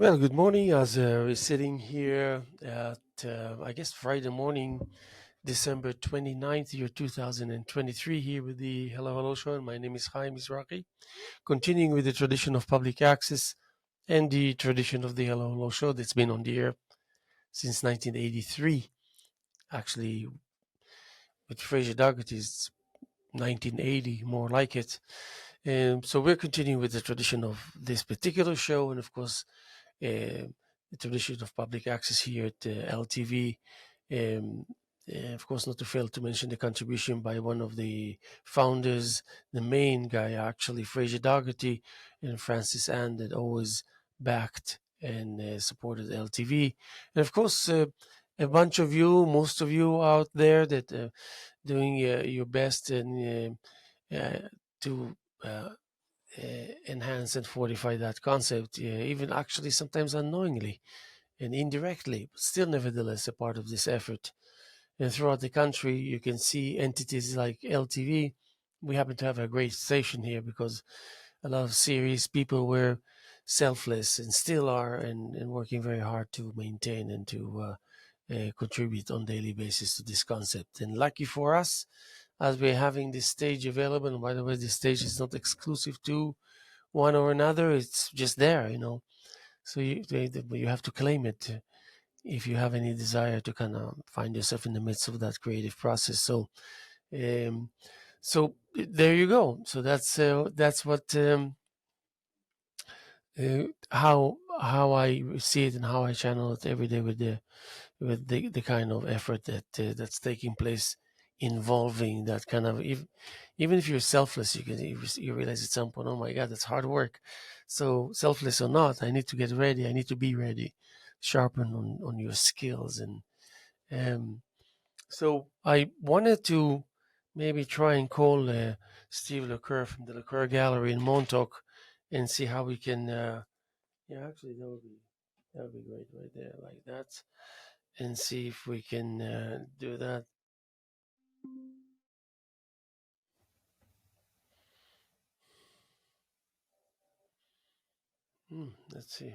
Well, good morning. As we're sitting here at, I guess, Friday morning, December 29th, year 2023, here with the Hello Hello Show. And my name is Haim Mizrahi, continuing with the tradition of public access and the tradition of the Hello Hello Show that's been on the air since 1983. Actually, with Fraser Dougherty's 1980, more like it. So we're continuing with the tradition of this particular show, and of course, the tradition of public access here at LTV. Um, of course, not to fail to mention the contribution by one of the founders, the main guy actually, Fraser Dougherty and Francis Ann, that always backed and supported LTV. And of course, a bunch of you, most of you out there that doing your best and to enhance and fortify that concept, even actually sometimes unknowingly and indirectly, but still nevertheless a part of this effort. And throughout the country, you can see entities like LTV. We happen to have a great station here because a lot of serious people were selfless and still are, and working very hard to maintain and to contribute on daily basis to this concept. And lucky for us, as we're having this stage available, and by the way, this stage is not exclusive to one or another, it's just there. So you have to claim it if you have any desire to kind of find yourself in the midst of that creative process. Um, so there you go. So that's what how I see it and how I channel it every day with the kind of effort that's taking place involving that kind of even if you're selfless, you realize at some point, oh my god, that's hard work. So selfless or not, I need to get ready, I need to be ready, sharpen on your skills. And um, so I wanted to maybe try and call Steve Leclerc from the Leclerc Gallery in Montauk and see how we can yeah, actually that would be great right there, like that, and see if we can do that. Let's see.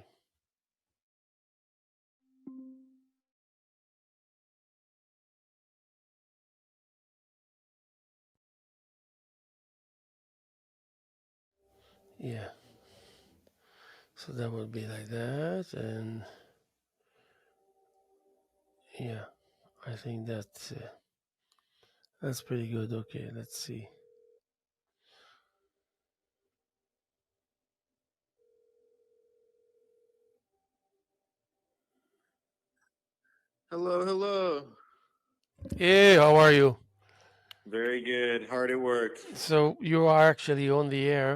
Yeah, so that would be like that, and yeah, I think that's pretty good. Okay, let's see. Hello, hello. Hey, how are you? Very good. Hard at work. So you are actually on the air.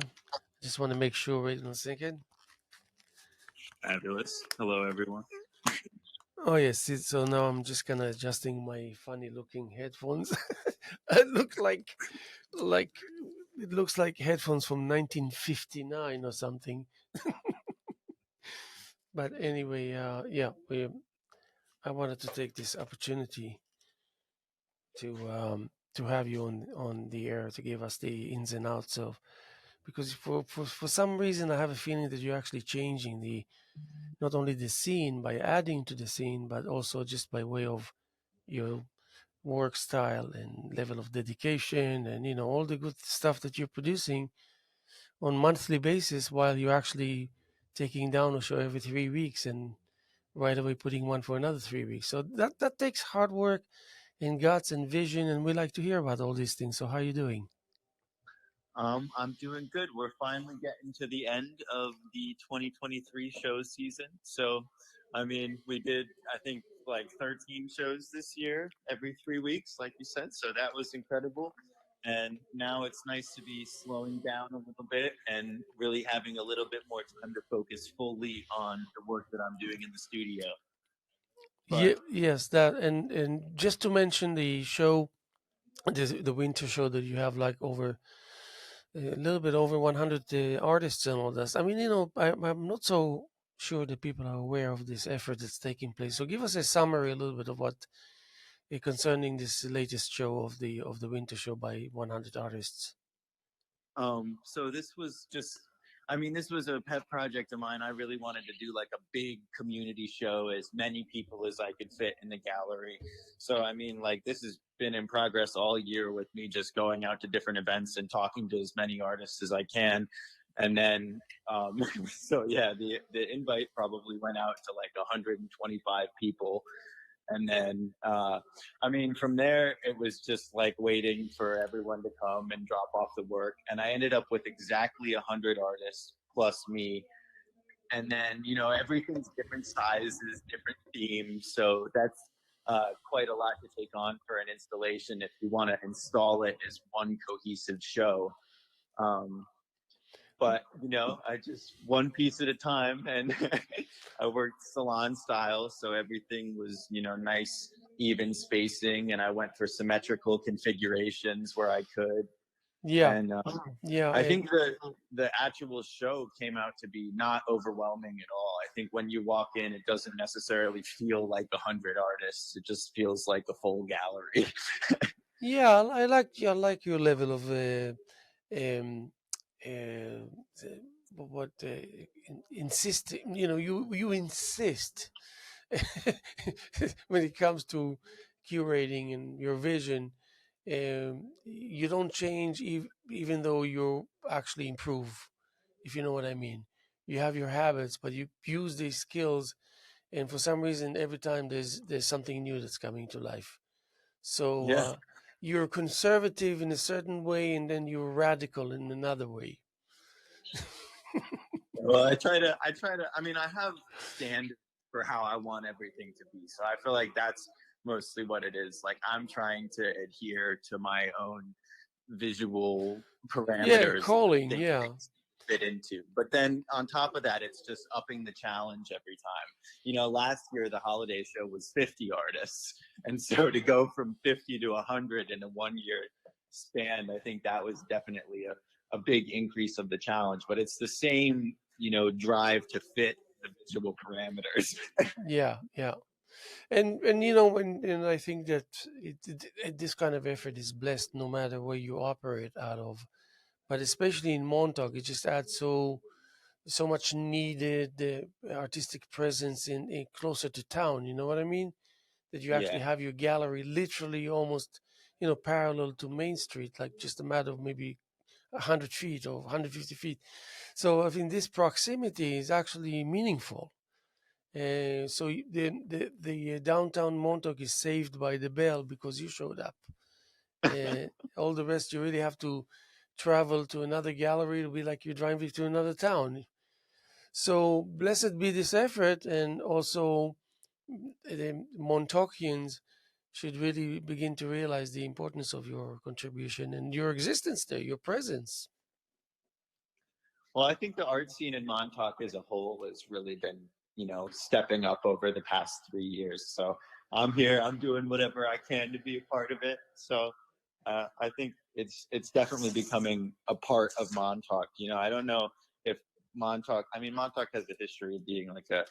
Just want to make sure. Wait 1 second. Fabulous. Hello, everyone. Oh yes. So now I'm just kind of adjusting my funny-looking headphones. It look like it looks like headphones from 1959 or something. But anyway, yeah, I wanted to take this opportunity to have you on the air to give us the ins and outs of, because for some reason I have a feeling that you're actually changing the not only the scene by adding to the scene, but also just by way of your work style and level of dedication and all the good stuff that you're producing on monthly basis, while you're actually taking down a show every 3 weeks and right away putting one for another 3 weeks. So that takes hard work and guts and vision, and we like to hear about all these things. So how are you doing? I'm doing good. We're finally getting to the end of the 2023 show season. So, I mean, we did, I think, like 13 shows this year, every 3 weeks, like you said. So that was incredible. And now it's nice to be slowing down a little bit and really having a little bit more time to focus fully on the work that I'm doing in the studio. Yeah, But yes, that, and just to mention the show, the winter show that you have, like over a little bit over 100 artists and all this. I mean, I'm not so sure that people are aware of this effort that's taking place. So give us a summary, a little bit of what concerning this latest show of the winter show by 100 artists. So this was just I mean, this was a pet project of mine. I really wanted to do like a big community show, as many people as I could fit in the gallery. So, I mean, like, this has been in progress all year with me just going out to different events and talking to as many artists as I can. And then, so yeah, the invite probably went out to like 125 people. And then, I mean, from there, it was just like waiting for everyone to come and drop off the work. And I ended up with exactly 100 artists plus me. And then, everything's different sizes, different themes. So that's quite a lot to take on for an installation if you want to install it as one cohesive show. Um, but I just one piece at a time, and I worked salon style, so everything was nice, even spacing, and I went for symmetrical configurations where I could. Yeah, And yeah, I and think the actual show came out to be not overwhelming at all. I think when you walk in, it doesn't necessarily feel like 100 artists. It just feels like a full gallery. yeah, I like your level of um, uh, what insist. You insist when it comes to curating and your vision. You don't change even though you actually improve, if you know what I mean. You have your habits, but you use these skills, and for some reason, every time there's something new that's coming to life. So Yeah. you're conservative in a certain way, and then you're radical in another way. Well, I mean, I have standards for how I want everything to be. So I feel like that's mostly what it is. Like, I'm trying to adhere to my own visual Yeah, parameters that I calling. think Yeah, things fit into. But then on top of that, it's just upping the challenge every time. Last year the holiday show was 50 artists. And so to go from 50 to 100 in a 1 year span, I think that was definitely a big increase of the challenge. But it's the same, drive to fit the visual parameters. yeah, yeah. And and I think that this kind of effort is blessed no matter where you operate out of, but especially in Montauk, it just adds so much needed artistic presence in closer to town. You know what I mean? That you actually Yeah. have your gallery literally almost parallel to Main Street, like just a matter of maybe 100 feet or 150 feet. So I think this proximity is actually meaningful. So the downtown Montauk is saved by the bell because you showed up. All the rest, you really have to travel to another gallery. It'll be like you're driving to another town. So blessed be this effort, and also the Montaukians should really begin to realize the importance of your contribution and your existence there, your presence. Well, I think the art scene in Montauk as a whole has really been, stepping up over the past 3 years. So I'm here. I'm doing whatever I can to be a part of it. So I think it's definitely becoming a part of Montauk. I don't know if Montauk. I mean, Montauk has a history of being like a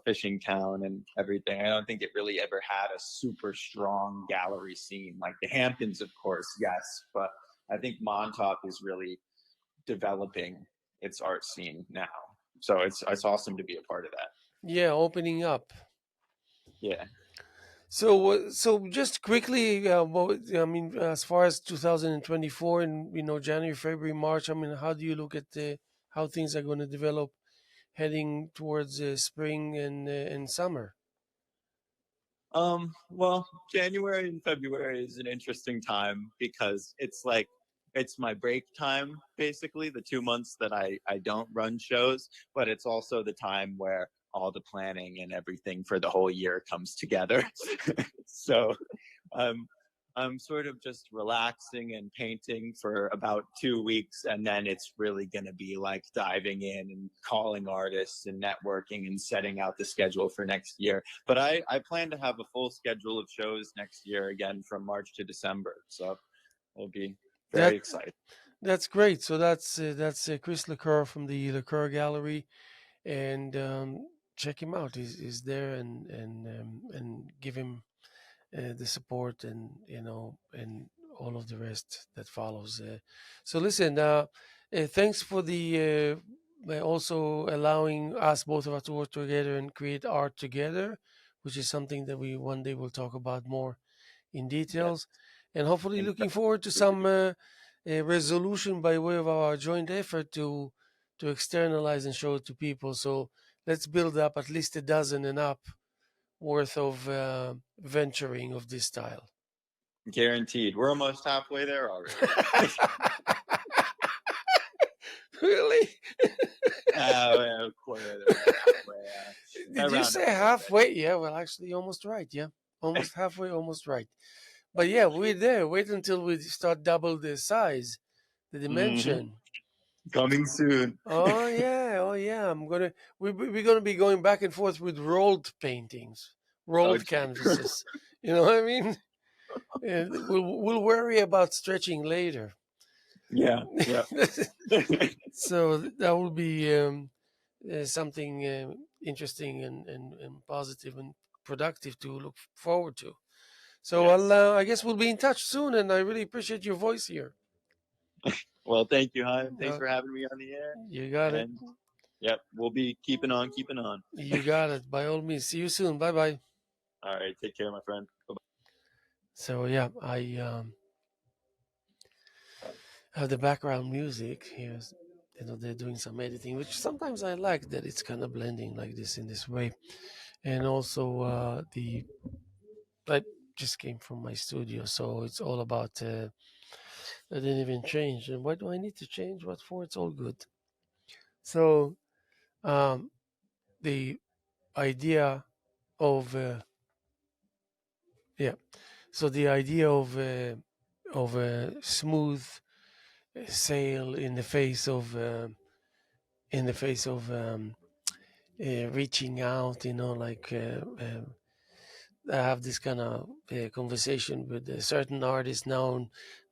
fishing town and everything. I don't think it really ever had a super strong gallery scene like the Hamptons, of course, yes, but I think Montauk is really developing its art scene now. So it's awesome to be a part of that. Yeah, opening up. Yeah. So just quickly, I mean, as far as 2024 and January, February, March, I mean, how do you look at how things are going to develop heading towards spring and summer? Well, January and February is an interesting time because it's my break time, basically, the 2 months that I don't run shows, but it's also the time where all the planning and everything for the whole year comes together. So um, I'm sort of just relaxing and painting for about 2 weeks, and then it's really going to be like diving in and calling artists and networking and setting out the schedule for next year. But I plan to have a full schedule of shows next year again from March to December. So it'll be very That exciting. that's great. So that's Chris Lecur from the Lecur Gallery, and check him out. He's there, and give him the support, and and all of the rest that follows. So listen, thanks for by also allowing us, both of us, to work together and create art together, which is something that we one day will talk about more in Yes. details. And hopefully In looking forward to some a resolution by way of our joint effort to externalize and show it to people. So let's build up at least a dozen and up worth of venturing of this style. Guaranteed. We're almost halfway there already. Really? Well, quarter, halfway, Did you around say a little bit. halfway? Yeah, well, actually, almost right. Yeah, almost halfway, almost right. But yeah, we're there. Wait until we start double the size, the Hmm. dimension. Coming soon. Oh yeah, oh yeah. We're gonna be going back and forth with rolled paintings, rolled Okay. canvases. You know what I mean? And we'll worry about stretching later. Yeah. Yeah. So that will be something interesting and positive and productive to look forward to. So Yes. I guess we'll be in touch soon, and I really appreciate your voice here. Well, thank you, Haim. Thanks Uh, for having me on the air. you got it. And yep, we'll be keeping on. You got it. By all means. See you soon. Bye bye. All right. Take care, my friend. Bye. So yeah, I have the background music here. You know, they're doing some editing, which sometimes I like that it's kind of blending like this in this way. And also the I just came from my studio, so it's all about. I didn't even change. And why do I need to change? What for? It's all good. So um, the idea of yeah, so the idea of a smooth sail in the face of reaching out, you know, like I have this kind of conversation with a certain artist now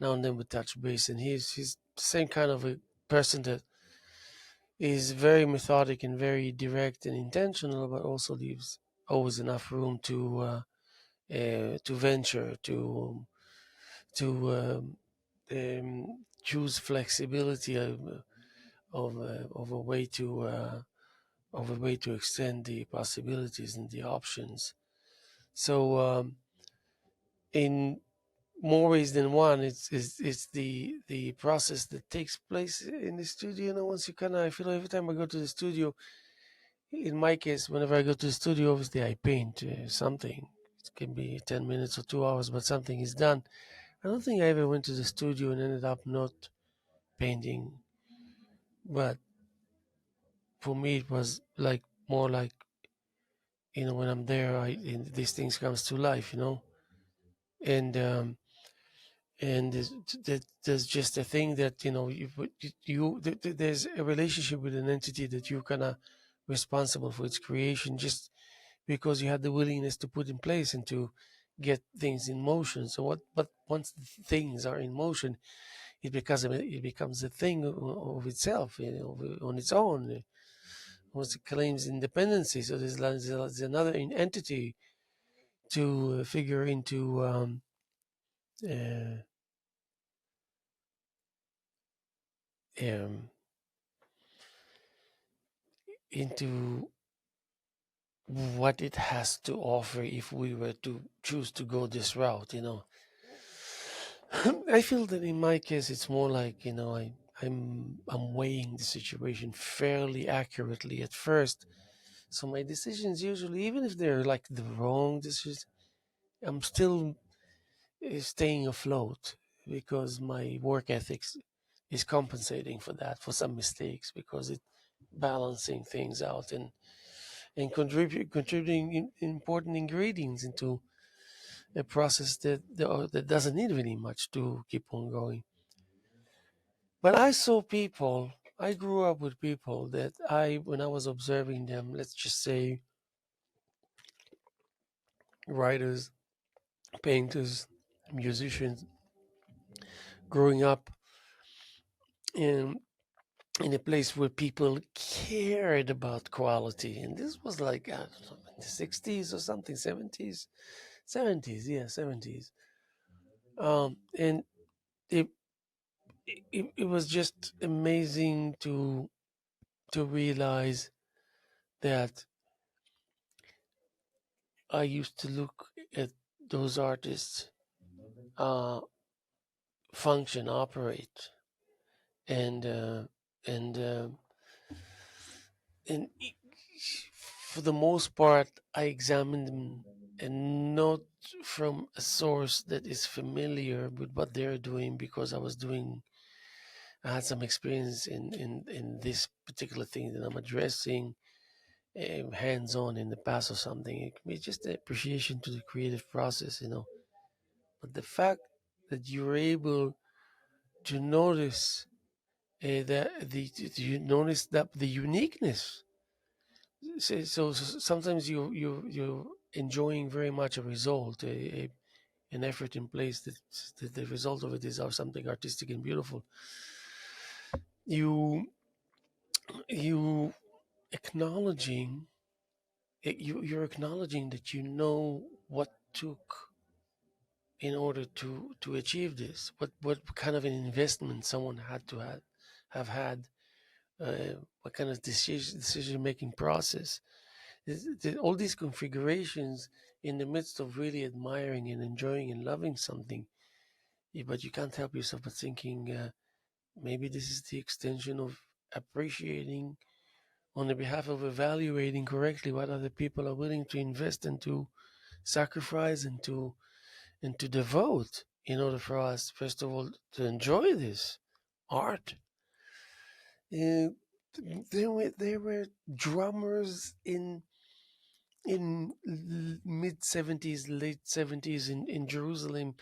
and then we touch base, and he's the same kind of a person that is very methodic and very direct and intentional, but also leaves always enough room to venture, to choose flexibility of a way to extend the possibilities and the options. So in more ways than one, it's the process that takes place in the studio. You know, once you kind of, I feel every time I go to the studio, in my case, whenever I go to the studio, obviously I paint something. It can be 10 minutes or 2 hours, but something is done. I don't think I ever went to the studio and ended up not painting. But for me, it was like more like, you know, when I'm there, these things comes to life, you know, and there's just a thing that, you know, there's a relationship with an entity that you're kind of responsible for its creation, just because you had the willingness to put in place and to get things in motion. So but once things are in motion, it becomes a thing of itself, you know, on its own. Once it claims independency, so there's another entity to figure uh, um, into what it has to offer if we were to choose to go this route, you know. I feel that in my case it's more like, you know, I'm weighing the situation fairly accurately at first. So my decisions usually, even if they're like the wrong decisions, I'm still staying afloat because my work ethics is compensating for that, for some mistakes, because it balancing things out and contributing important ingredients into a process that doesn't need really much to keep on going. But I grew up with people that when I was observing them, let's just say writers, painters, musicians, growing up in in a place where people cared about quality, and this was like, I don't know, in the 60s or something, 70s, yeah, 70s. And it, it was just amazing to realize that I used to look at those artists uh, function, operate, and and uh, and for the most part, I examined them and not from a source that is familiar with what they're doing because I had some experience in this particular thing that I'm addressing hands on in the past or something. It can be just an appreciation to the creative process, you know. But the fact that you're able to notice that you notice that the uniqueness. So sometimes you're enjoying very much a result, an effort in place that the result of it is something artistic and beautiful. You you acknowledging you're acknowledging that you know what took in order to achieve this. What kind of an investment someone had to have had. What kind of decision making process. All these configurations in the midst of really admiring and enjoying and loving something, but you can't help yourself but thinking maybe this is the extension of appreciating on the behalf of evaluating correctly what other people are willing to invest and to sacrifice and to devote in order for us, first of all, to enjoy this art. Uh, there were drummers in mid 70s, late 70s in Jerusalem,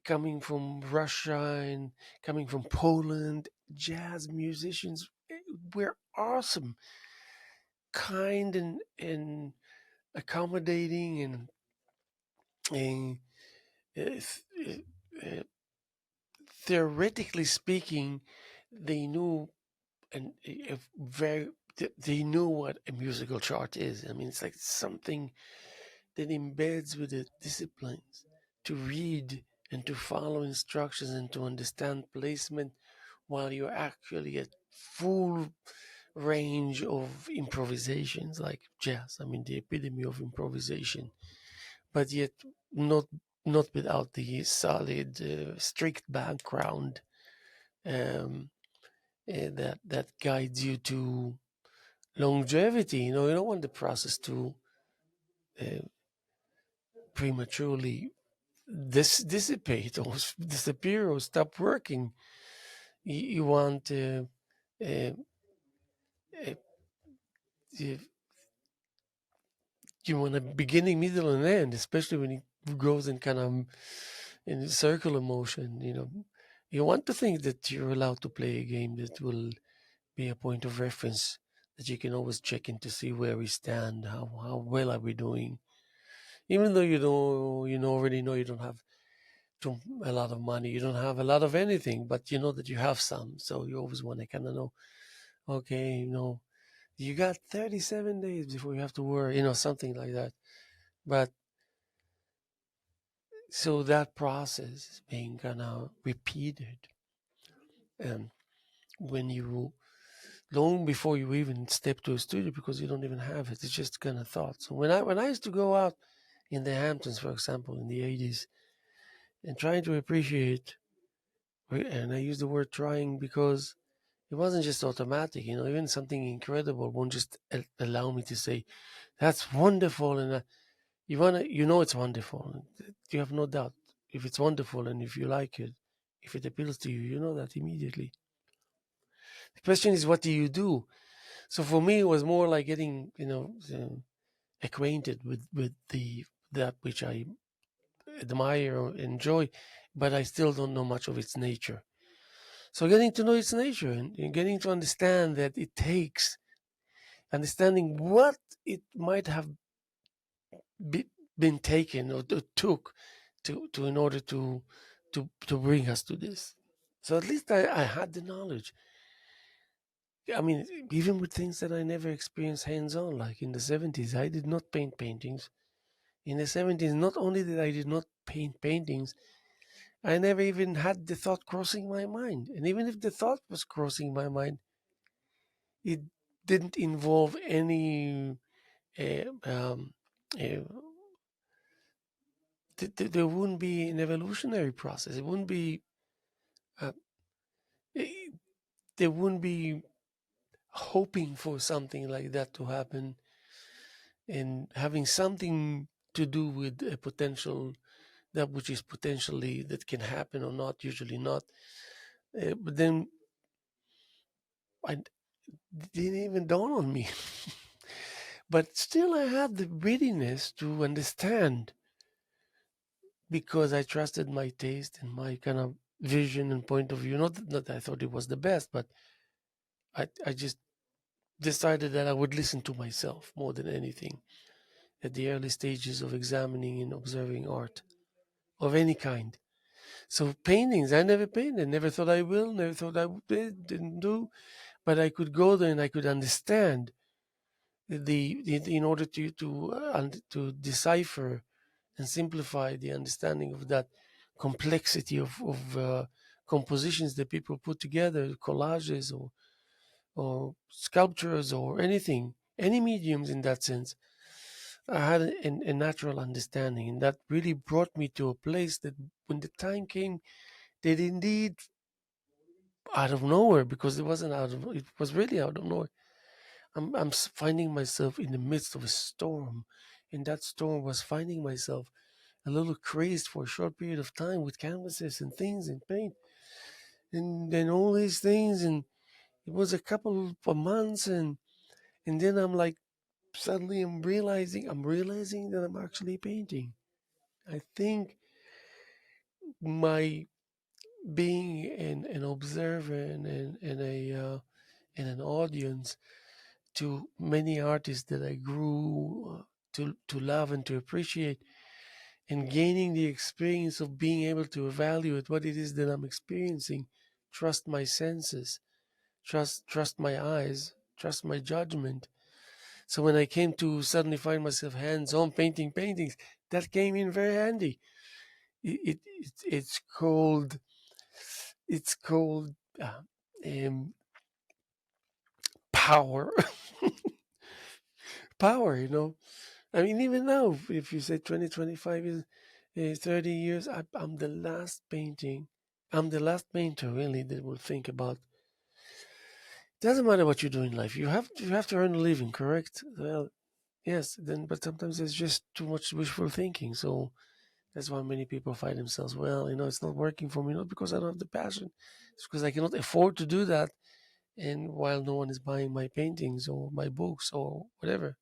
coming from Russia and coming from Poland. Jazz musicians were awesome, kind and accommodating and uh, th- uh, theoretically speaking, they knew and very they knew what a musical chart is. I mean, it's like something that embeds with the disciplines to read and to follow instructions and to understand placement while you're actually at full range of improvisations like jazz. I mean, the epitome of improvisation, but yet not not without the solid, strict background um, that guides you to longevity. You don't want the process to uh, prematurely dissipate or disappear or stop working. You want uh, uh, you you want a beginning, middle, and end, especially when it goes in kind of in circular motion. You want to think that you're allowed to play a game that will be a point of reference that you can always check in to see where we stand, how well are we doing, even though already know you don't have a lot of money, you don't have a lot of anything, but you know that you have some. So you always want to kind of know, okay, you got 37 days before you have to worry, something like that. But so that process is being kind of repeated, and when you long before you even step to a studio because you don't even have it, it's just kind of thought. So when I used to go out in the Hamptons, for example, in the 80s, and trying to appreciate, and I use the word trying because it wasn't just automatic, even something incredible won't just allow me to say, that's wonderful. And it's wonderful. You have no doubt. If it's wonderful and if you like it, if it appeals to you, you know that immediately. The question is, what do you do? So for me, it was more like getting, acquainted with that which I admire or enjoy, but I still don't know much of its nature. So getting to know its nature and getting to understand that it takes understanding what it might have be, been taken or took to in order to bring us to this. So at least I had the knowledge. I mean, even with things that I never experienced hands on, like in the 70s, I did not paint paintings. In the 70s, not only did I did not paint paintings, I never even had the thought crossing my mind. And even if the thought was crossing my mind, it didn't involve any uh, um, uh, there wouldn't be an evolutionary process. It wouldn't be uh, eh, there wouldn't be hoping for something like that to happen and having something to do with a potential that which is potentially that can happen or not, usually not. But then I didn't even dawn on me. But still, I had the readiness to understand because I trusted my taste and my kind of vision and point of view. Not that I thought it was the best, but I just decided that I would listen to myself more than anything at the early stages of examining and observing art of any kind. So paintings, I never painted, never thought I will, never thought I didn't do, but I could go there and I could understand in order to decipher and simplify the understanding of that complexity of compositions that people put together, collages or sculptures or anything, any mediums in that sense. I had a natural understanding, and that really brought me to a place that when the time came, that indeed out of nowhere, because it wasn't out of, it was really out of nowhere. I'm finding myself in the midst of a storm, and that storm was finding myself a little crazed for a short period of time with canvases and things and paint and then all these things, and it was a couple of months, and then I'm like suddenly I'm realizing that I'm actually painting. I think my being an observer and an audience to many artists that I grew to love and to appreciate, and gaining the experience of being able to evaluate what it is that I'm experiencing, trust my senses, trust my eyes, trust my judgment. So when I came to suddenly find myself hands-on painting paintings, that came in very handy. It's called um, power. Power, I mean, even now, if you say 2025 is 30 years, I'm the last painting. I'm the last painter, really, that will think about. Doesn't matter what you do in life. You have to earn a living, correct? Well, yes. Then, but sometimes there's just too much wishful thinking. So that's why many people find themselves. Well, it's not working for me, not because I don't have the passion. It's because I cannot afford to do that. And while no one is buying my paintings or my books or whatever,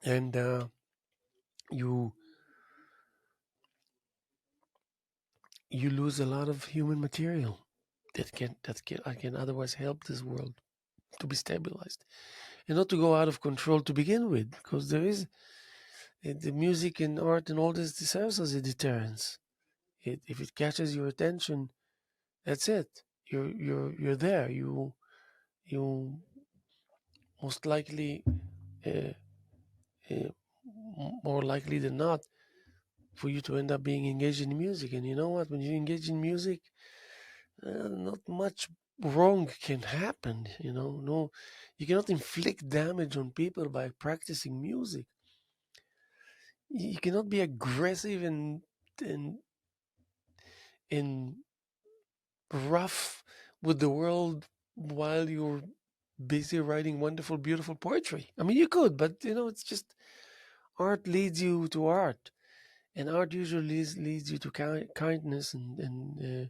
and you you lose a lot of human material that can otherwise help this world to be stabilized and not to go out of control to begin with, because there is the music and art and all this serves as a deterrence. If it catches your attention, that's it. You're there. You most likely, uh, uh, more likely than not, for you to end up being engaged in music. And you know what? When you engage in music, not much wrong can happen. No, you cannot inflict damage on people by practicing music. You cannot be aggressive and and rough with the world while you're busy writing wonderful, beautiful poetry. I mean, you could, but it's just art leads you to art, and art usually leads you to kindness and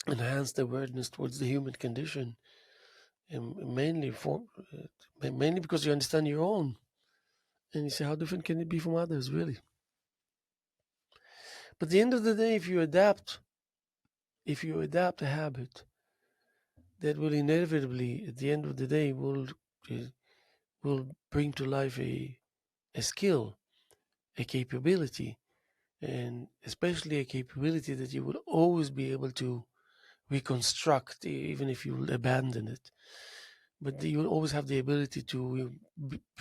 enhanced awareness towards the human condition, and mainly because you understand your own, and you say how different can it be from others, really. But at the end of the day, if you adapt a habit, that will inevitably, at the end of the day, will bring to life a skill, a capability, and especially a capability that you will always be able to reconstruct, even if you abandon it. But you will always have the ability to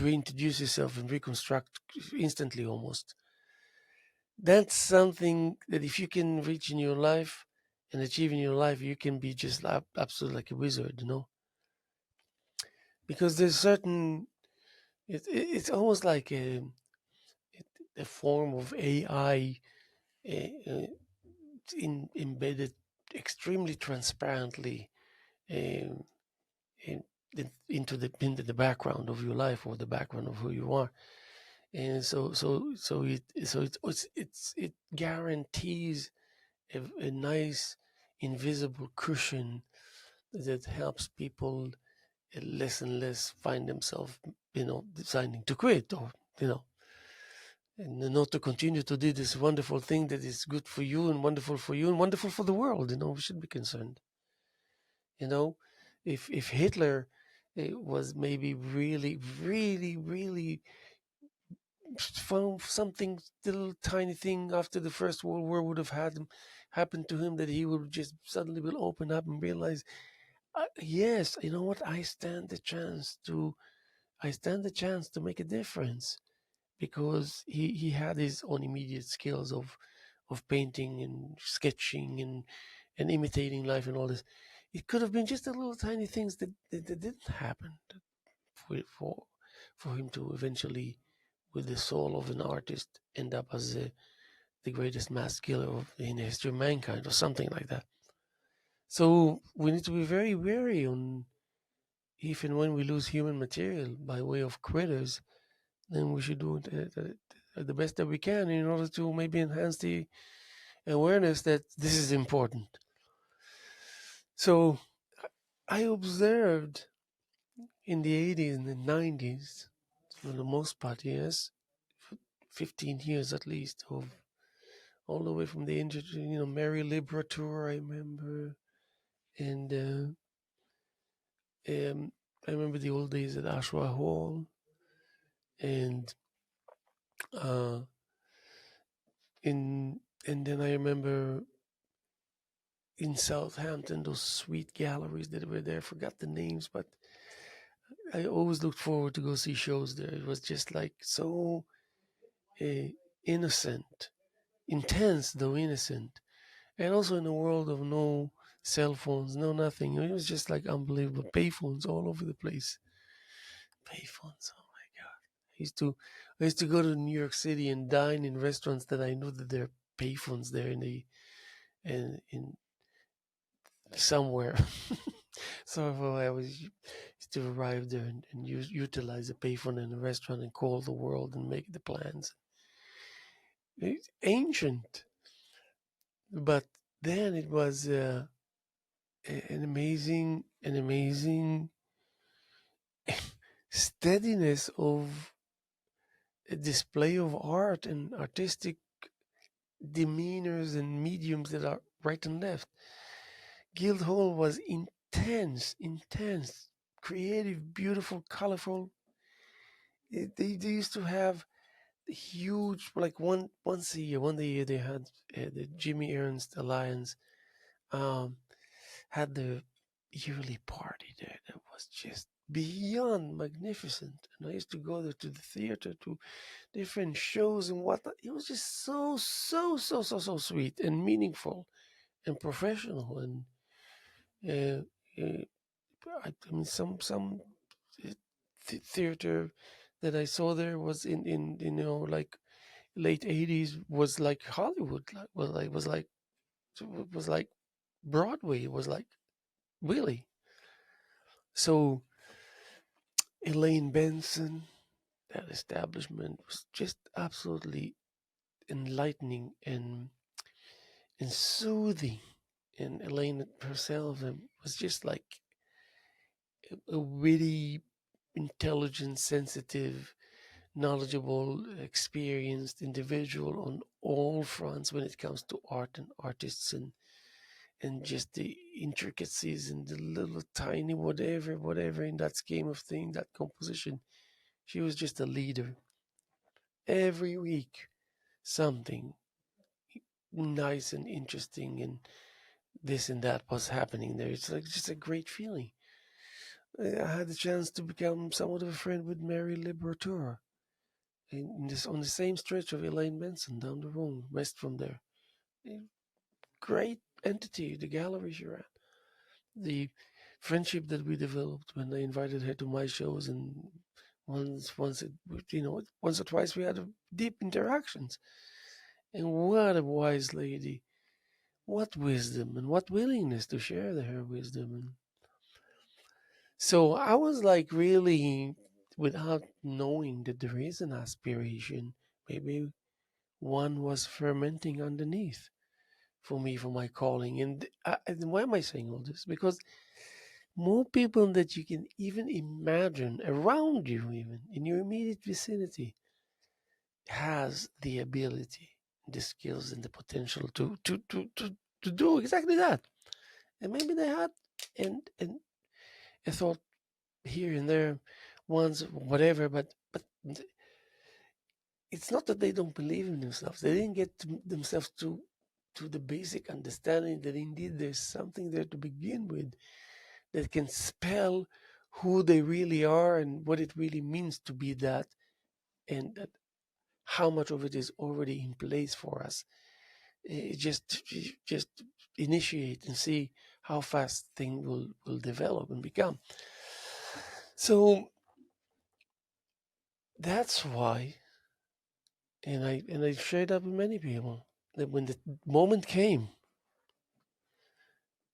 reintroduce yourself and reconstruct instantly almost. That's something that if you can reach in your life, and achieve in your life, you can be just absolutely like a wizard, because there's certain. It's almost like a form of AI embedded extremely transparently um, in, into the background of your life or the background of who you are, and it guarantees a nice invisible cushion that helps people less and less find themselves, deciding to quit, or you know and not to continue to do this wonderful thing that is good for you and wonderful for you and wonderful for the world. We should be concerned. You know, if Hitler was maybe really, really, really found something, little tiny thing after the First World War would have had happened to him, that he would just suddenly will open up and realize, yes, you know what, I stand the chance to make a difference, because he had his own immediate skills of painting and sketching and imitating life and all this. It could have been just the little tiny things that didn't happen for, for for him to eventually, with the soul of an artist, end up as the greatest mass killer in the history of mankind, or something like that. So we need to be very wary on, if and when we lose human material by way of critters, then we should do the best that we can in order to maybe enhance the awareness that this is important. So I observed in the 80s and the 90s, for the most part, yes, 15 years at least, of all the way from the Mary Liberator, I remember, and I remember the old days at Ashwa Hall, and uh, in and then I remember in Southampton, those sweet galleries that were there. I forgot the names, but I always looked forward to go see shows there. It was just like so uh, innocent, intense though innocent, and also in a world of no cell phones, no nothing. It was just like unbelievable. Payphones all over the place. Payphones. Oh my god! I used to go to New York City and dine in restaurants that I knew that there are payphones there in somewhere. So I was used to arrive there and utilize a payphone in a restaurant and call the world and make the plans. It's ancient, but then it was an amazing steadiness of a display of art and artistic demeanors and mediums that are right and left. Guildhall was intense, creative, beautiful, colorful. They used to have huge, like one year they had the Jimmy Ernst Alliance um, had the yearly party there that was just beyond magnificent. And I used to go there to the theater, to different shows and whatnot. It was just so sweet and meaningful and professional. And uh, uh, I mean, some uh, theater that I saw there was in like late 80s, was like Hollywood, like was like Broadway. It was like really. So Elaine Benson, that establishment was just absolutely enlightening and soothing. And Elaine herself was just like a witty, intelligent, sensitive, knowledgeable, experienced individual on all fronts when it comes to art and artists and just the intricacies and the little tiny whatever in that scheme of thing, that composition. She was just a leader. Every week, something nice and interesting and this and that was happening there. It's like just a great feeling. I had the chance to become somewhat of a friend with Mary Liberator on the same stretch of Elaine Benson down the road, west from there. Eh, Great, entity, the gallery she ran, the friendship that we developed when I invited her to my shows, and once or twice we had deep interactions. And what a wise lady! What wisdom and what willingness to share her wisdom. And so I was like really, without knowing that there is an aspiration, maybe one was fermenting underneath for me, for my calling. And why am I saying all this? Because more people that you can even imagine around you, even in your immediate vicinity, has the ability, the skills, and the potential to do exactly that. And maybe they had and a thought here and there, once, whatever. But it's not that they don't believe in themselves. They didn't get themselves to the basic understanding that indeed there's something there to begin with that can spell who they really are and what it really means to be that, and that how much of it is already in place for us. Just initiate and see how fast things will develop and become. So that's why, and I shared that with many people, that when the moment came,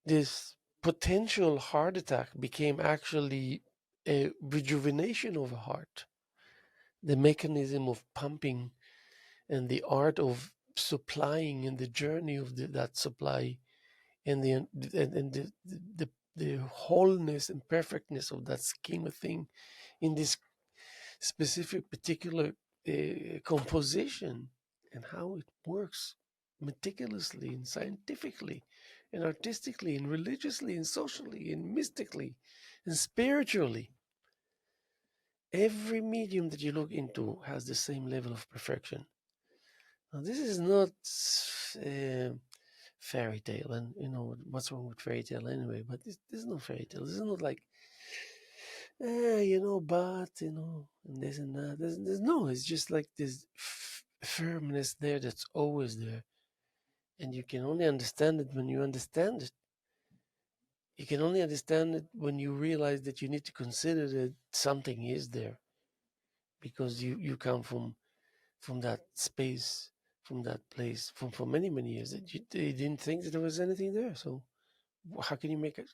this potential heart attack became actually a rejuvenation of a heart. The mechanism of pumping and the art of supplying and the journey of that supply and the wholeness and perfectness of that scheme of thing in this specific particular composition, and how it works meticulously and scientifically and artistically and religiously and socially and mystically and spiritually. Every medium that you look into has the same level of perfection. Now, this is not uh, fairy tale, and what's wrong with fairy tale anyway? But this is not fairy tale. This is not like, but and this and that. There's no. It's just like this firmness there that's always there, and you can only understand it when you understand it. You can only understand it when you realize that you need to consider that something is there, because you come from that space, from that place, for many many years that you didn't think that there was anything there. So how can you make it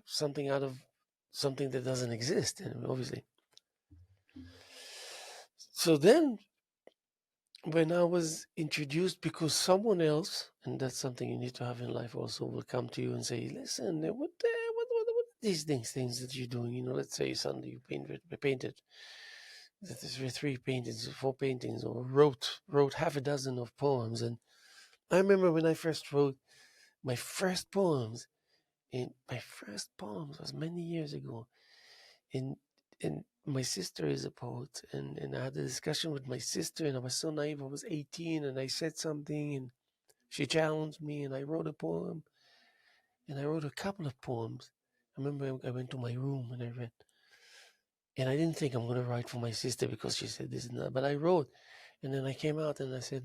something out of something that doesn't exist? And obviously, so then when I was introduced, because someone else, and that's something you need to have in life also, will come to you and say, listen, what these things that you're doing? Let's say suddenly you painted three paintings, four paintings, or wrote half a dozen of poems. And I remember when I first wrote my first poems, and my first poems was many years ago. And my sister is a poet, and I had a discussion with my sister, and I was so naive. I was 18, and I said something, and she challenged me, and I wrote a poem, and I wrote a couple of poems. I remember I went to my room and I read, and I didn't think I'm going to write for my sister because she said this and that, but I wrote, and then I came out and I said,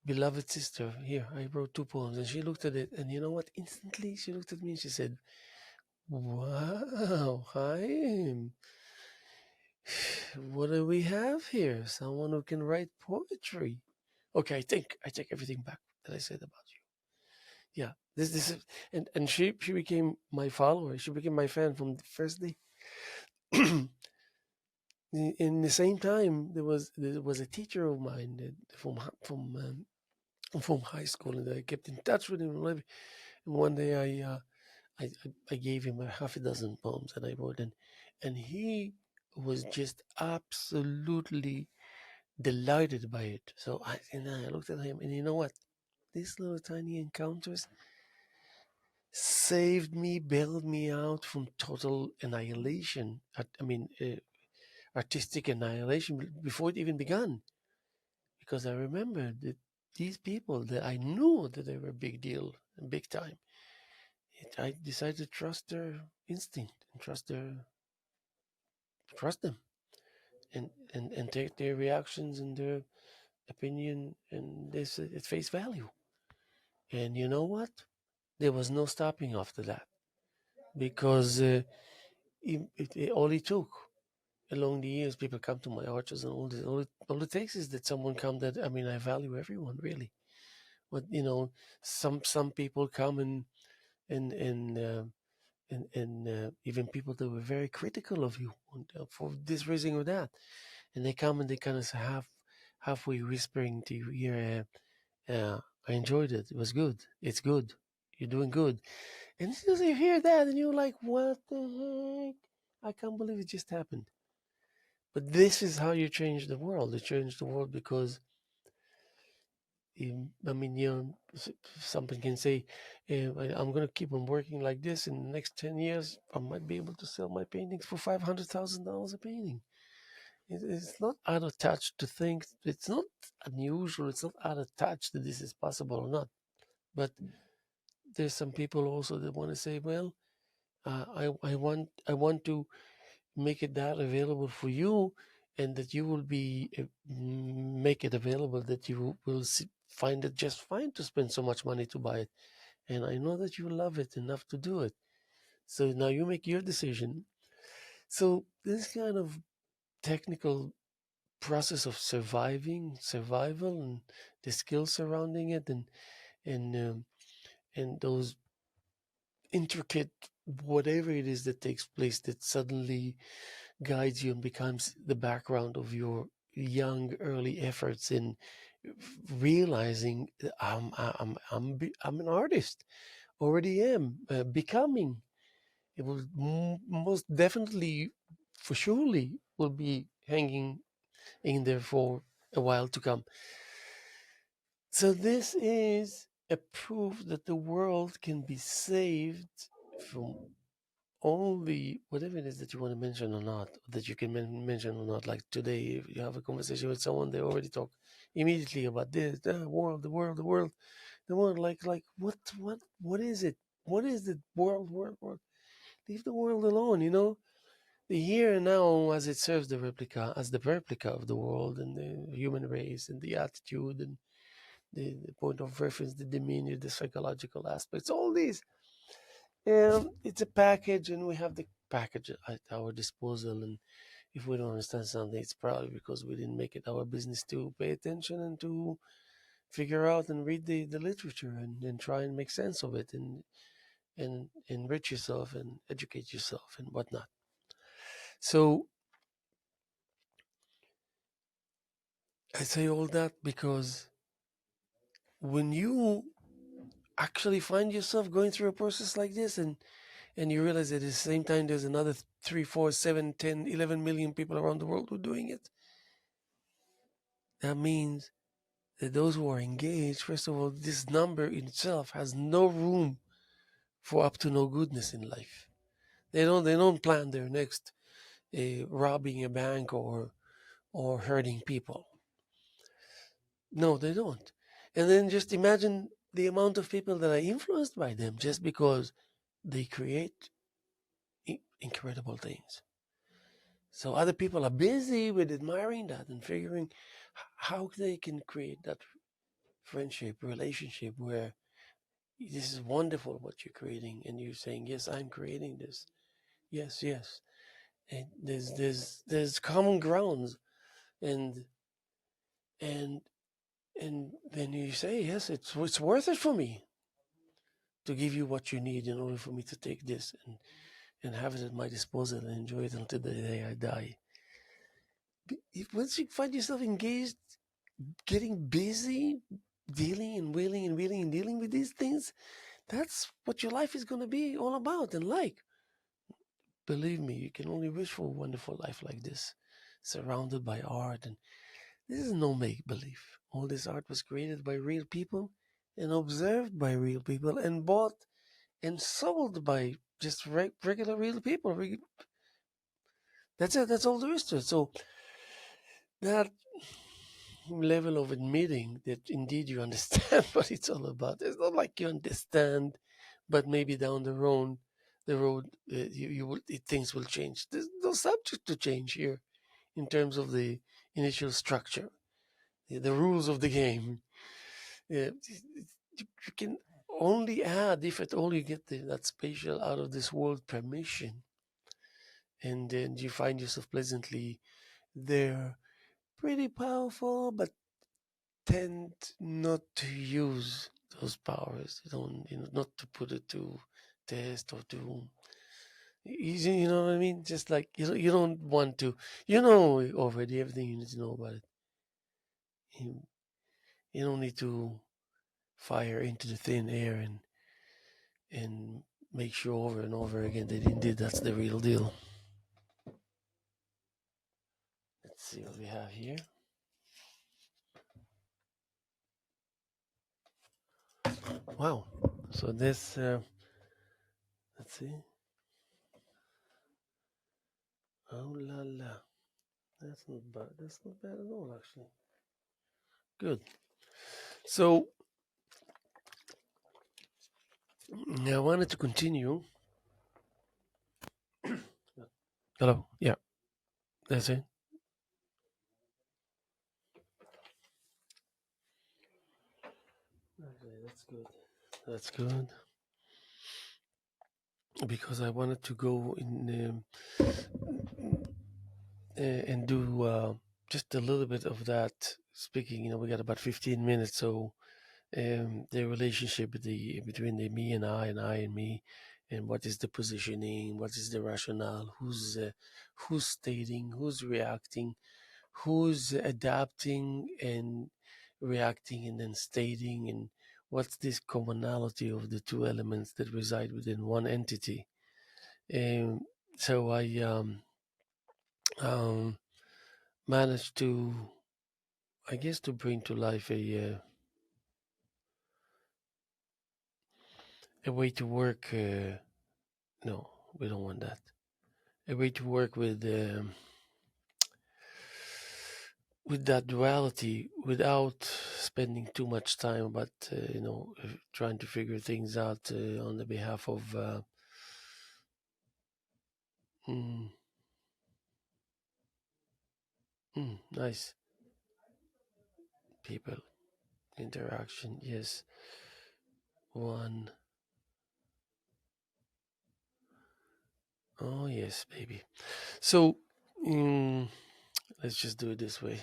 beloved sister, here, I wrote two poems. And she looked at it, and you know what? Instantly, she looked at me and she said, wow, Haim, what do we have here? Someone who can write poetry. Okay, I take everything back that I said about you. Yeah, this is, and she became my follower. She became my fan from the first day. In the same time, there was a teacher of mine that from high school, and I kept in touch with him. And one day I gave him a half a dozen poems that I wrote, and he was just absolutely delighted by it. So I looked at him, and you know what? These little tiny encounters saved me, bailed me out from total annihilation. Artistic annihilation before it even began. Because I remembered that these people that I knew that they were a big deal and big time, I decided to trust their instinct and trust them, and take their reactions and opinion and this at face value. And you know what? There was no stopping after that because all it took along the years, people come to my arches and all this. All it takes is that someone come that I mean, I value everyone really. But some people come and even people that were very critical of you for this reason or that, and they come and they kind of halfway whispering to your ear, I enjoyed it. It was good. It's good. You're doing good. And as soon as you hear that, and you're like, what the heck? I can't believe it just happened. But this is how you change the world. You change the world because, I mean, something can say, I'm going to keep on working like this. In the next 10 years, I might be able to sell my paintings for $500,000 a painting. It's not out of touch to think, it's not unusual, it's not out of touch that this is possible or not. But there's some people also that want to say, well, I want to make it that available for you, and that you will be make it available that you will find it just fine to spend so much money to buy it, and I know that you love it enough to do it. So now you make your decision. So this kind of technical process of survival, and the skills surrounding it, and and those intricate whatever it is that takes place that suddenly guides you and becomes the background of your young early efforts in realizing that I'm an artist, already am, becoming. It will most definitely, for surely, will be hanging in there for a while to come. So this is a proof that the world can be saved from all the whatever it is that you want to mention or not, that you can mention or not. Like today, if you have a conversation with someone, they already talk immediately about this, the world, the world, the world, the world. Like what is it? What is the world? Leave the world alone. The here and now, as it serves the replica of the world and the human race and the attitude and the point of reference, the demeanor, the psychological aspects, all these. It's a package, and we have the package at our disposal. And if we don't understand something, it's probably because we didn't make it our business to pay attention and to figure out and read the literature and try and make sense of it and enrich yourself and educate yourself and whatnot. So I say all that because when you actually find yourself going through a process like this, and you realize that at the same time there's another 3, 4, 7, 10, 11 million people around the world who are doing it, that means that those who are engaged, first of all, this number in itself has no room for up to no goodness in life. They don't plan their next robbing a bank or hurting people. No, they don't. And then just imagine the amount of people that are influenced by them just because they create incredible things. So other people are busy with admiring that and figuring how they can create that friendship, relationship where this is wonderful what you're creating, and you're saying, yes, I'm creating this. Yes, yes. And there's common grounds, and and and then you say, yes, it's worth it for me to give you what you need in order for me to take this and have it at my disposal and enjoy it until the day I die. If once you find yourself engaged, getting busy, dealing and wheeling and wheeling and dealing with these things, that's what your life is going to be all about. And like, believe me, you can only wish for a wonderful life like this, surrounded by art. And this is no make believe. All this art was created by real people and observed by real people and bought and sold by just regular real people. That's it. That's all there is to it. So that level of admitting that indeed you understand what it's all about. It's not like you understand, but maybe down the road, you will things will change. There's no subject to change here in terms of the initial structure. the rules of the game. You can only add if at all you get that spatial out of this world permission, and then you find yourself pleasantly there. Pretty powerful, but tend not to use those powers. You don't, not to put it to test or to, you know what I mean? Just like you don't want to, already everything you need to know about it. You, you don't need to fire into the thin air and make sure over and over again that indeed that's the real deal. Let's see what we have here. Wow. So this, let's see. Oh la la. That's not bad. That's not bad at all, actually. Good. So I wanted to continue. Hello. Yeah, that's it. Okay, that's good. That's good. Because I wanted to go in and do just a little bit of that speaking. We got about 15 minutes, so the relationship between the me and I and me, and what is the positioning, what is the rationale, who's stating, who's reacting, who's adapting and reacting and then stating, and what's this commonality of the two elements that reside within one entity. Um, so I um, managed to, I guess, to bring to life a way to work. No, we don't want that. A way to work with that duality without spending too much time, but trying to figure things out on the behalf of mm, nice people interaction. Yes, one. Oh yes, baby. So let's just do it this way.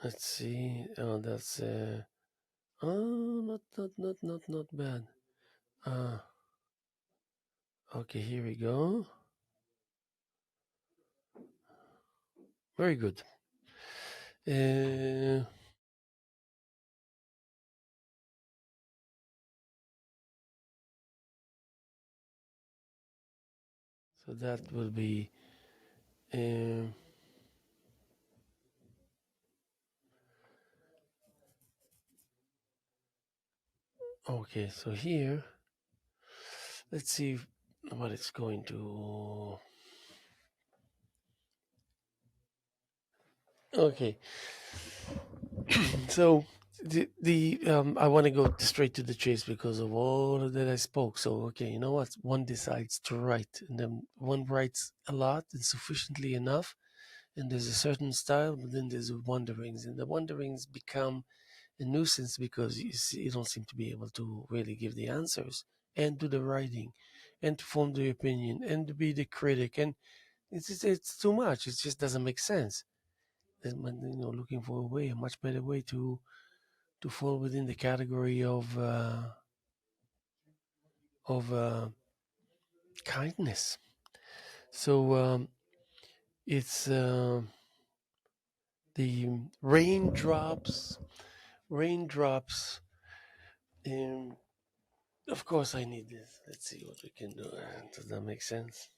Let's see. Oh, that's oh, not bad. Okay, here we go. Very good. So that will be okay. So here, let's see what it's going to. Okay. So the I want to go straight to the chase because of all that I spoke. So okay, you know what? One decides to write, and then one writes a lot and sufficiently enough, and there's a certain style, but then there's wanderings, and the wanderings become a nuisance because you don't seem to be able to really give the answers and do the writing and to form the opinion and to be the critic, and it's too much. It just doesn't make sense. And looking for a much better way to fall within the category of kindness. So it's the raindrops. Um, of course, I need this. Let's see what we can do. Does that make sense?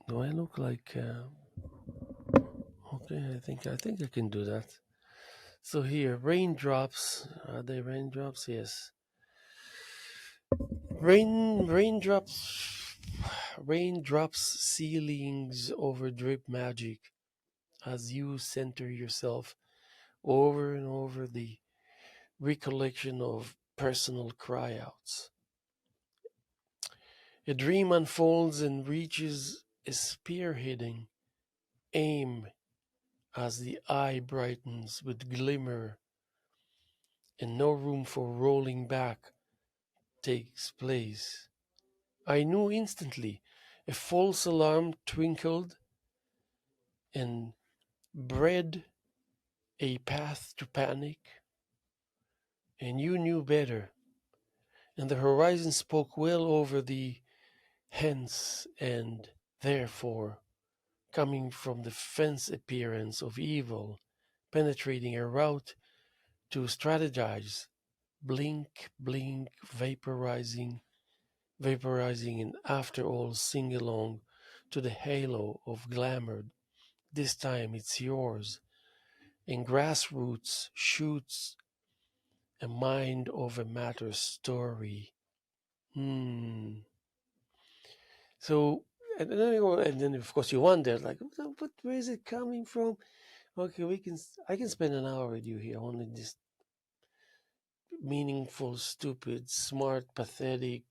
Do I look like? Okay, I think I can do that. So here, raindrops. Are they raindrops? Yes. Raindrops, ceilings over drip magic as you center yourself over and over the recollection of personal cryouts. A dream unfolds and reaches is spearheading, aim as the eye brightens with glimmer, and no room for rolling back takes place. I knew instantly. A false alarm twinkled and bred a path to panic, and you knew better. And the horizon spoke well over the hence and therefore, coming from the fence appearance of evil, penetrating a route to strategize, blink, blink, vaporizing, and after all, sing along to the halo of glamour. This time it's yours. And grassroots shoots a mind over matter story. Hmm. So, and then of course you wonder, like, where is it coming from? Okay, I can spend an hour with you here on this meaningful, stupid, smart, pathetic,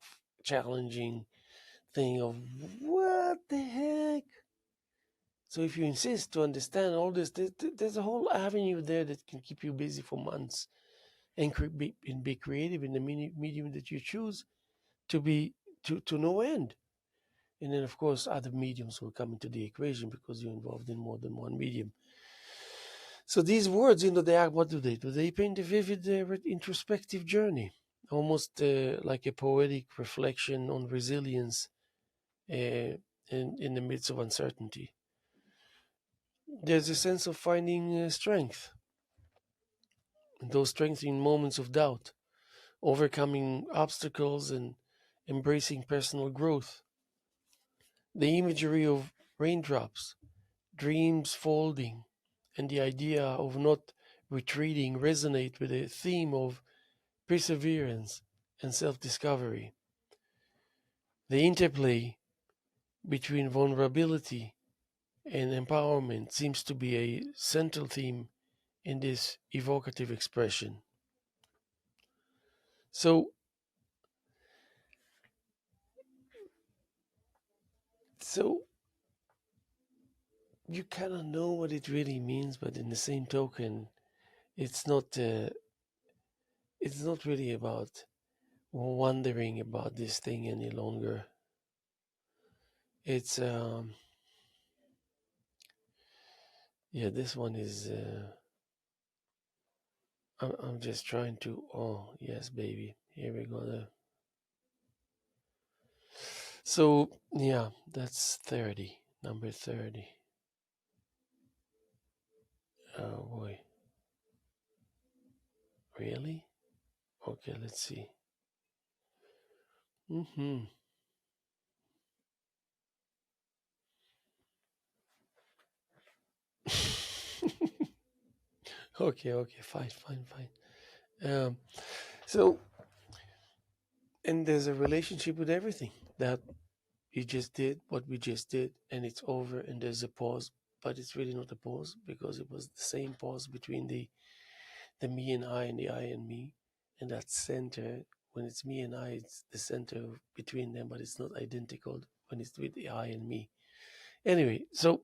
challenging thing of what the heck. So if you insist to understand all this, there's a whole avenue there that can keep you busy for months and be creative in the medium that you choose to be to no end. And then, of course, other mediums will come into the equation because you're involved in more than one medium. So these words, they are, what do they do? They paint a vivid introspective journey, almost like a poetic reflection on resilience in the midst of uncertainty. There's a sense of finding strength, those strengths in moments of doubt, overcoming obstacles and embracing personal growth. The imagery of raindrops, dreams folding, and the idea of not retreating resonate with the theme of perseverance and self discovery. The interplay between vulnerability and empowerment seems to be a central theme in this evocative expression. So, so you kind of know what it really means, but in the same token, it's not. It's not really about wondering about this thing any longer. It's yeah. This one is. I'm just trying to. Oh yes, baby. Here we go. So yeah, that's 30. Number 30. Oh boy. Really? Okay, let's see. Mm-hmm. Okay, fine. So, and there's a relationship with everything that you just did, what we just did, and it's over, and there's a pause, but it's really not a pause because it was the same pause between the me and I and the I and me, and that center. When it's me and I, it's the center between them, but it's not identical when it's with the I and me. Anyway, so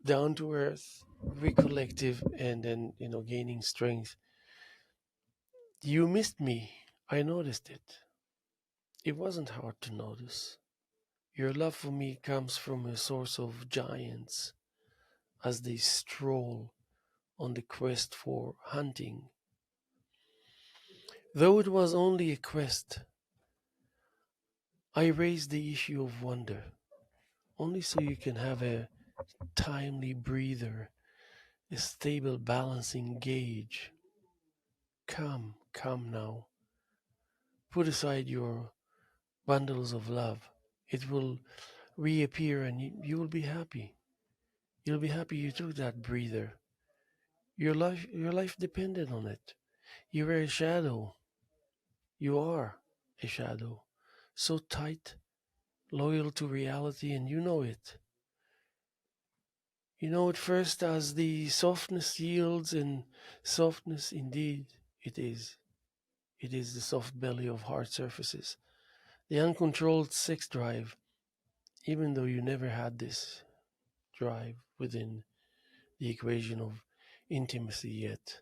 down to earth, recollective, and then gaining strength. You missed me. I noticed it. It wasn't hard to notice. Your love for me comes from a source of giants as they stroll on the quest for hunting. Though it was only a quest, I raised the issue of wonder, only so you can have a timely breather, a stable balancing gauge. Come now. Put aside your bundles of love. It will reappear and you will be happy. You'll be happy you took that breather. Your life depended on it. You were a shadow. You are a shadow. So tight, loyal to reality, and you know it. You know it first as the softness yields, and softness indeed it is. It is the soft belly of hard surfaces, the uncontrolled sex drive, even though you never had this drive within the equation of intimacy yet.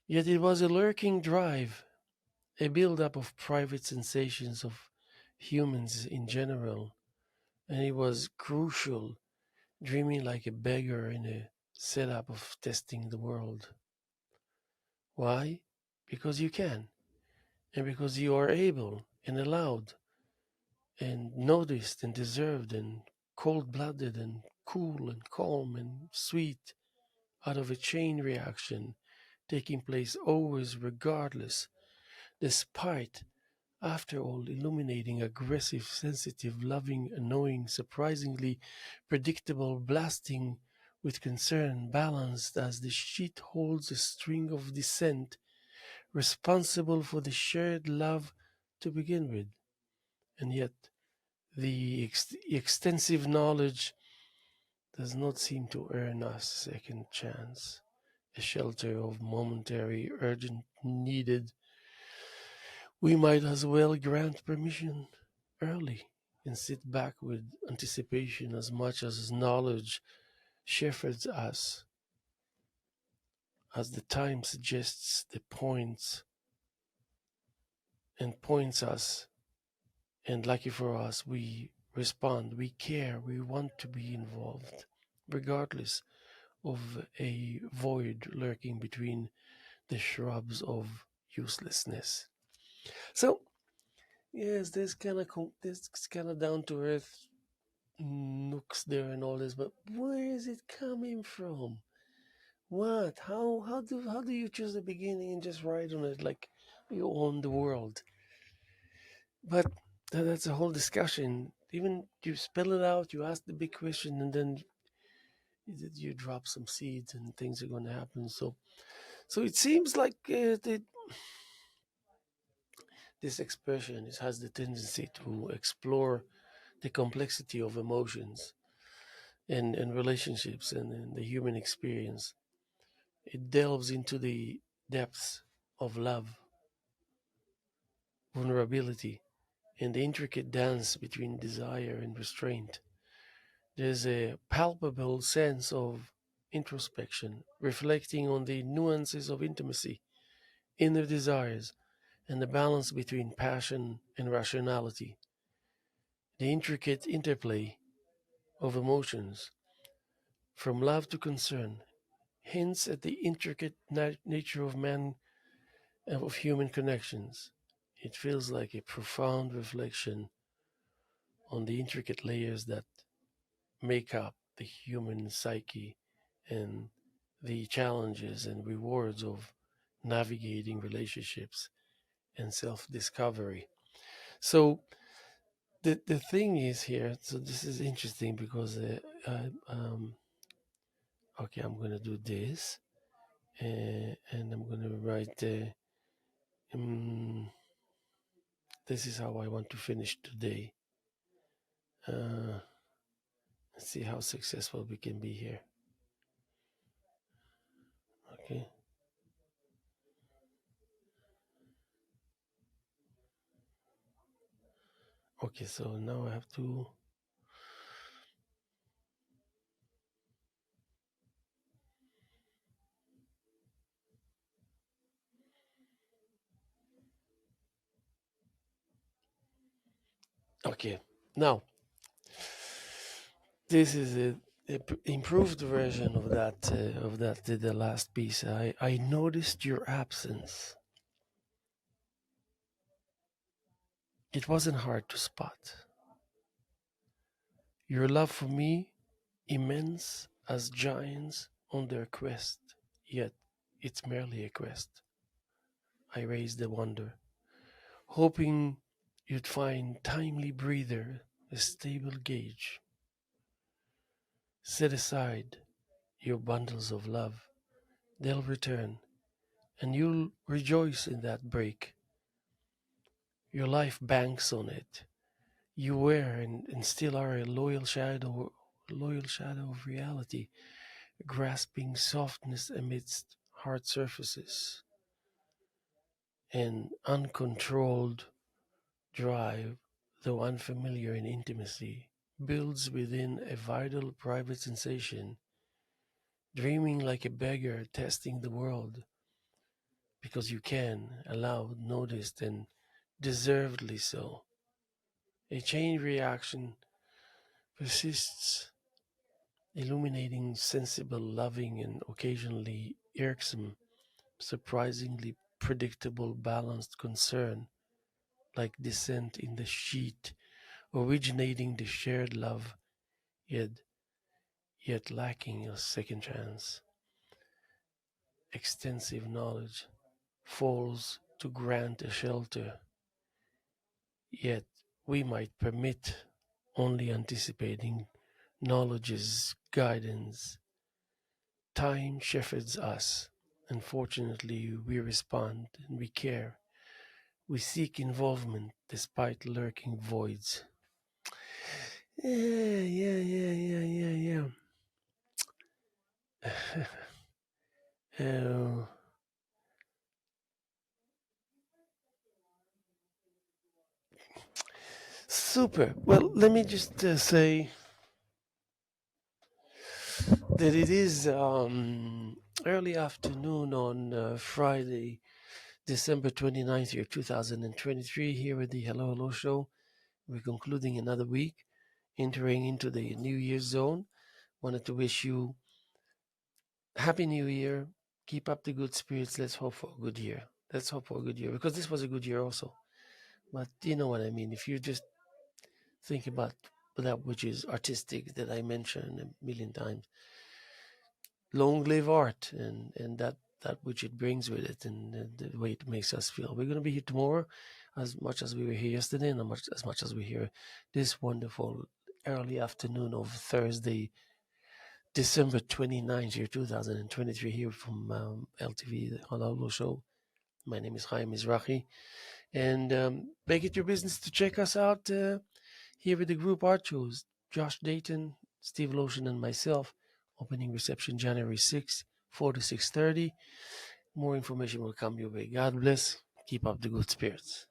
Yet it was a lurking drive, a build-up of private sensations of humans in general, and it was crucial, dreaming like a beggar in a setup of testing the world. Why? Because you can, and because you are able and allowed, and noticed and deserved, and cold blooded, and cool, and calm, and sweet, out of a chain reaction taking place always, regardless, despite, after all, illuminating, aggressive, sensitive, loving, annoying, surprisingly predictable, blasting with concern, balanced as the sheet holds a string of descent, responsible for the shared love to begin with. And yet, the extensive knowledge does not seem to earn us a second chance, a shelter of momentary, urgent, needed. We might as well grant permission early and sit back with anticipation as much as knowledge shepherds us, as the time suggests the points and points us. And lucky for us, we respond, we care, we want to be involved, regardless of a void lurking between the shrubs of uselessness. So, yes, this kind of down to earth nooks there and all this, but where is it coming from? What? How do you choose the beginning and just write on it like you own the world? But that's a whole discussion. Even you spell it out, you ask the big question, and then you drop some seeds, and things are going to happen. So it seems like this expression has the tendency to explore the complexity of emotions and relationships and the human experience. It delves into the depths of love, vulnerability, and the intricate dance between desire and restraint. There's a palpable sense of introspection, reflecting on the nuances of intimacy, inner desires, and the balance between passion and rationality. The intricate interplay of emotions, from love to concern, hints at the intricate nature of man and of human connections. It feels like a profound reflection on the intricate layers that make up the human psyche and the challenges and rewards of navigating relationships and self discovery. So, the thing is here, so this is interesting because, okay, I'm going to do this and I'm going to write, um, this is how I want to finish today. Uh, let's see how successful we can be here. Okay. Okay, so now I have to. Okay, now this is a improved version of that the last piece. I noticed your absence. It wasn't hard to spot. Your love for me, immense as giants on their quest, yet it's merely a quest. I raised the wonder, hoping you'd find timely breather, a stable gauge. Set aside your bundles of love. They'll return, and you'll rejoice in that break. Your life banks on it. You were and still are a loyal shadow of reality, grasping softness amidst hard surfaces, an uncontrolled drive though unfamiliar in intimacy, builds within a vital private sensation, dreaming like a beggar testing the world, because you can, aloud, noticed, and deservedly so. A chain reaction persists, illuminating sensible, loving, and occasionally irksome, surprisingly predictable, balanced concern, like descent in the sheet, originating the shared love, yet, yet lacking a second chance. Extensive knowledge falls to grant a shelter, yet we might permit only anticipating knowledge's guidance. Time shepherds us. Unfortunately, we respond and we care. We seek involvement despite lurking voids. Yeah. Uh, Super. Well, let me just say that it is early afternoon on Friday, December 29th, year 2023, here at the Hello Hello Show. We're concluding another week, entering into the New Year's zone. Wanted to wish you Happy New Year. Keep up the good spirits. Let's hope for a good year. Let's hope for a good year, because this was a good year also. But you know what I mean. If you just think about that which is artistic that I mentioned a million times, long live art and that which it brings with it, and the way it makes us feel. We're going to be here tomorrow as much as we were here yesterday, and as much as we're here this wonderful early afternoon of Thursday, December 29th, year 2023, here from LTV, the Halal Show. My name is Haim Mizrahi, and make it your business to check us out here with the group art shows. Josh Dayton, Steve Lotion, and myself. Opening reception January 6th, 4 to 6:30. More information will come your way. God bless. Keep up the good spirits.